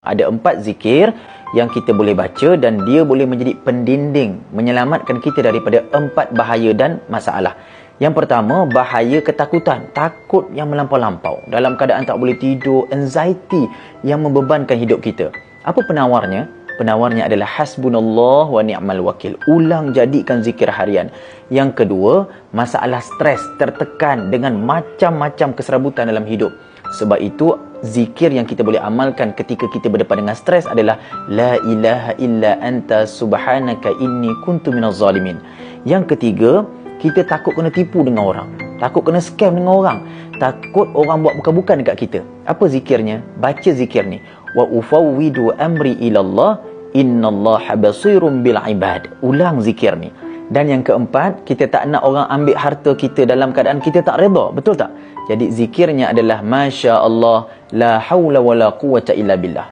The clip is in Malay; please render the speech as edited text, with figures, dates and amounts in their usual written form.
Ada 4 zikir yang kita boleh baca dan dia boleh menjadi pendinding, menyelamatkan kita daripada 4 bahaya dan masalah. Yang pertama, bahaya ketakutan, takut yang melampau-lampau. Dalam keadaan tak boleh tidur, anxiety yang membebankan hidup kita. Apa penawarnya? Penawarnya adalah hasbunallah wa ni'mal wakil. Ulang jadikan zikir harian. Yang kedua, masalah stres, tertekan dengan macam-macam keserabutan dalam hidup. Sebab itu, zikir yang kita boleh amalkan ketika kita berdepan dengan stres adalah La ilaha illa anta subhanaka inni kuntu minaz zalimin. Yang ketiga, kita takut kena tipu dengan orang, takut kena scam dengan orang, takut orang buat bukan-bukan dekat kita. Apa zikirnya? Baca zikir ni. Wa ufawwidu amri ilallah innallaha basirum bil ibad. Ulang zikir ni. Dan yang keempat, kita tak nak orang ambil harta kita dalam keadaan kita tak redha. Betul tak? Jadi zikirnya adalah Masya Allah, la hawla wa la quwata illa billah.